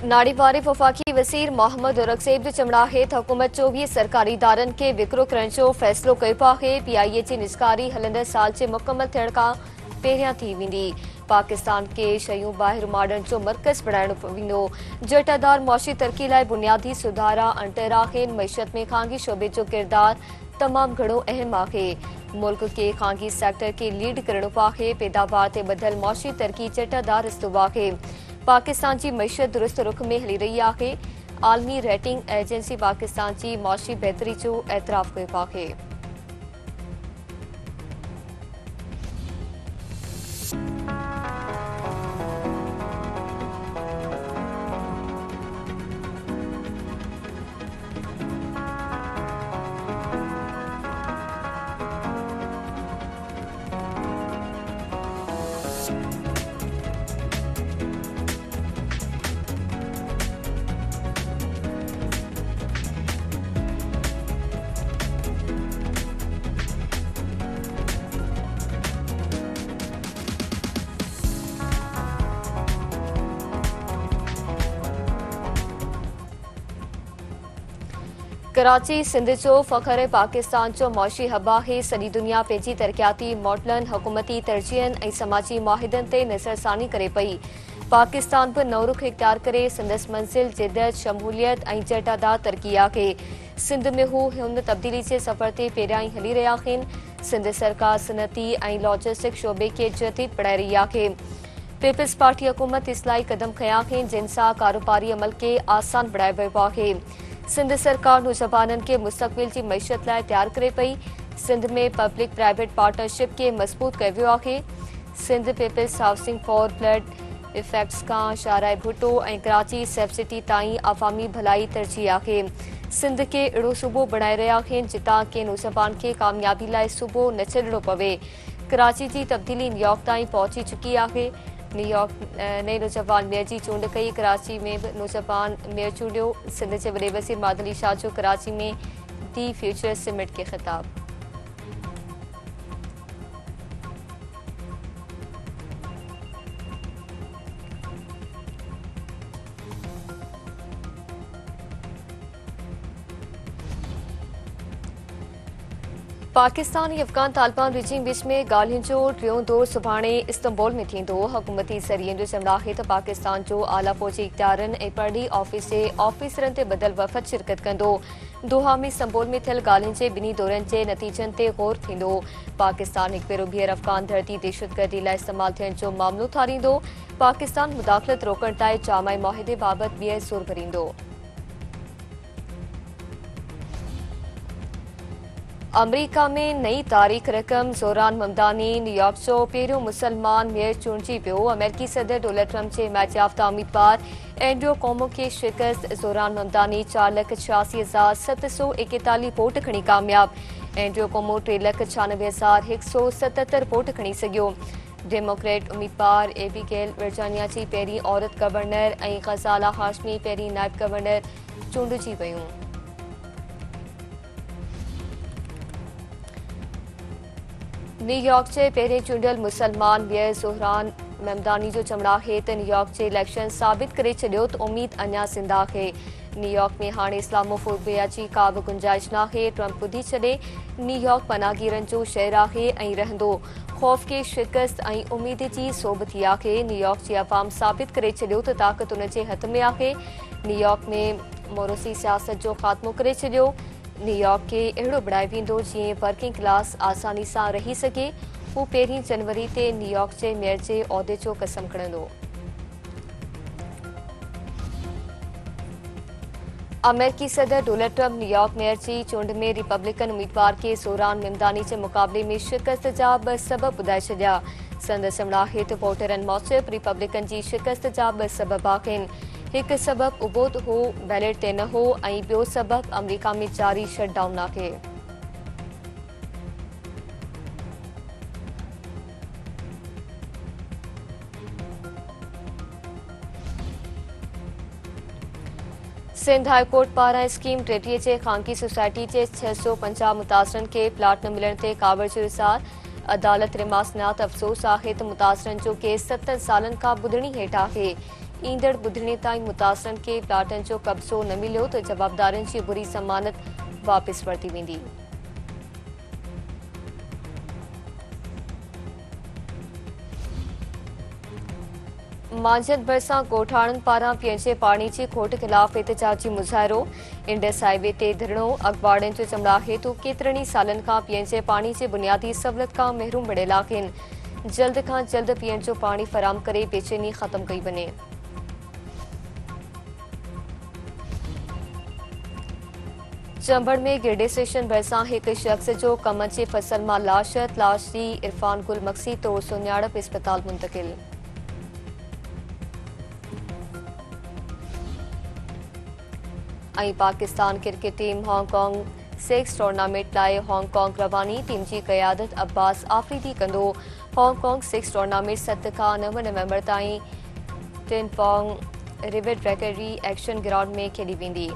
नाड़ीवारी वफाकी वज़ीर मोहम्मद औरंगज़ेब जो चमड़ा हेठ हुकूमत 24 सरकारी इदारनि खे विकिरो करण जो फ़ैसिलो कयो आहे। PIA जी निजकारी हलंदड़ साल जे मुकमल थियण खां पहिरियां थी वेंदी। पाकिस्तान खे शयूं ॿाहिरि माणण जो मर्कज़ बणाइणो वेंदो। जटादार मुआशी तरक़ी लाइ बुनियादी सुधारा अंटर आहिनि। मईशत में ख़ानगी शोबे जो किरदारु तमामु घणो अहम आहे। मुल्क के ख़ानगी सेक्टर खे लीड करणो आहे। पैदावार ते ॿधल मुआशी तरक़ी जटादार रस्तो आहे। पाकिस्तान की मईशत दुरुस्त रुख में हली रही है। आलमी रेटिंग एजेंसी पाकिस्तान की मुआशी बेहतरी जो एतराफ़ कयो है। कराची सिंध जो फ़ख्र पाकिस्तान जो मुआशी हब है। सॼी दुनिया पंहिंजी तरक़ियाती मॉडलनि हुकूमती तरजीहनि ऐं समाजी मुआहिदनि ते नज़रसानी करे पई। पाकिस्तान भी नओं रुख इख्तियार करे संदसि मंज़िल जिद्दत शमूलियत ऐं जटादार तरक़ी आहे। सिंध में हू हुन तब्दीली जे सफ़र ते पहिरियां ई हली रहिया आहिनि। सिंध सरकार सनती ऐं लॉजिस्टिक शोबे खे जदीद बढ़ाए रही आहे। पीपल्स पार्टी हुकूमत इस्लाही कदम खयां आहिनि जिन सां कारोबारी अमल के आसान बढ़ाए वियो आहे। सिंध सरकार नौजवाननि के मुस्तक़बिल की मईशत लाइ तैयार करे पई। सिंध में पब्लिक प्राइवेट पार्टनरशिप के मज़बूत कयो वियो आहे। Sindh peoples housing for flood effects खां शाहराए भुट्टो ऐं कराची सेफ सिटी ताईं अवामी भलाई तरजीह आहे। सिंध के अहिड़ो सूबो बणाए रहिया आहिनि जितां के नौजवान के कामयाबी लाइ सूबो न छॾणो पवे। कराची की तब्दीली न्यूयॉर्क ताईं पहुची चुकी आहे। न्यूयॉर्क नए नौजवान मेयर की चूंड कई। कराची में भी नौजवान मेयर चूंडियो। सिंध के वॾे वज़ीर मादली शाह जो कराची में दी फ्यूचर समिट के खिताब। पाकिस्तान ऐं अफ़गान तालिबान रिजीम विच में ॻाल्हियुनि जो टियों दौर सुभाणे इस्तांबुल में थींदो। हुकूमती ज़रियनि जो चवणु आहे त पाकिस्तान जो आला फ़ौजी इख्तियारनि ऐं परॾी ऑफिस जे ऑफिसरनि ते ॿधल वफ़द शिरकत कंदो। दोहा में इस्तांबुल में थियल ॻाल्हियुनि जे ॿिन्ही दौरनि जे नतीजनि ते ग़ौर थींदो। पाकिस्तान हिकु भेरो ॿीहर अफ़गान धरती दहशतगर्दी लाइ इस्तेमालु थियण जो मामलो थारींदो। पाकिस्तान मुदाख़लत रोकण ताईं जामाई मुआहिदे बाबति ॿीहर सुर भरींदो। अमरीका में नई तारीख़ रक़म ज़ोरान ममदानी न्यूयॉर्क जो पहिरियों मुसलमान मेयर चूंडिजी पियो। अमेरिकी सदर डोनाल्ड ट्रंप जे हिमायत याफ़्ता उम्मीदवार एंड्रू कोमो खे शिकस्त। ज़ोरान ममदानी 4,86,741 वोट खणी कामयाब। एंड्रू कोमो 3,96,177 वोट खणी सघियो। डेमोक्रेट उम्मीदवार एबिगेल वर्जीनिया जी पहिरीं औरत गवर्नर ऐं ग़ज़ाला हाशमी पहिरीं नायब गवर्नर चूंडिजी वयूं। न्यूयॉर्क के पहिरें चूंडियल मुसलमान मेयर ज़ोहरान ममदानी जो चवणु आहे त न्यूयॉर्क जे इलेक्शन साबित करे छॾियो त उम्मीद अञा ज़िंदा आहे। न्यूयॉर्क में हाणे इस्लामोफोबिया जी का बि गुंजाइश नाहे। ट्रंप ॿुधी छॾे न्यूयॉर्क पनाहगीरनि जो शहरु आहे ऐं रहंदो। ख़ौफ़ खे शिकस्त ऐं उम्मीद जी सोभ थी आहे। न्यूयॉर्क जी अवाम साबित करे छॾियो त ताक़त उन जे हथ में आहे। न्यूयॉर्क में मोरोसी सियासत जो ख़ात्मो करे छॾियो। न्यूयॉर्क के अहिड़ो बढ़ाए वेंदो जीअं वर्किंग क्लास आसानी सां रही सघे। हू 1 जनवरी ते न्यूयॉर्क जे मेयर जे उहिदे जो कसम खणंदो। अमेरिकी सदर डोनाल्ड ट्रंप न्यूयॉर्क मेयर जी चूंड में रिपब्लिकन उम्मीदवार के ज़ोरान ममदानी जे मुक़ाबले में शिकस्त जा 2 सबब ॿुधाए छॾिया। संदसि चवणु आहे त वोटरनि मूजिबि रिपब्लिकन जी शिकस्त जा 2 सबब आहिनि। हिकु सबब उबोध हो बैलेट ते न हो ऐं ॿियो सबब अमरीका में जारी शटडाउन आहे। सिंध हाईकोर्ट पारां स्कीम 33 जे ख़ानगी सोसाइटी जे 650 मुतासिरनि खे प्लाट न मिलण ते कावड़ जो इज़हार। अदालत रिमासनात अफ़सोस आहे त मुतासिरनि जो केस 7 सालनि खां ॿुधणी हेठि आहे। ईंदड़ ॿुधणे ताईं मुतासिरनि खे प्लाटनि जो कब्ज़ो न मिलियो त जवाबदारनि जी बुरी ज़मानत वापसि वरिती वेंदी। मांझंदि भरिसां ॻोठाणनि पारां पीअण जे पाणी जी खोट ख़िलाफ़ एहतजाजी मुज़ाहिरो। इंडस हाईवे ते धरणो। अख़बारनि जो चमड़ा आहे त केतिरनि ई सालनि खां पीअण जे पाणी जी बुनियादी सहूलियत खां महरूम बणियल आहिनि। जल्द खां जल्द पीअण जो पाणी फराहम करे बेचैनी ख़त्म कई वञे। चंबड़ में गिरडे स्टेशन भरिसां हिकु शख़्स जो कम जे फसल मां लाश जी इरफान गुल मक़सी तौर सुञाणप इस्पताल मुंतक़िल। Pakistan cricket team Hong Kong 6 tournament लाइ हांगकांग रवानी। टीम जी क़यादत अब्बास आफरीदी कंदो। हांगकांग 6 टूर्नामेंट 7 खां 9 नवंबर ताईं टिन पोंग रिवर ब्रेकरी एक्शन ग्राउंड में खेॾी वेंदी।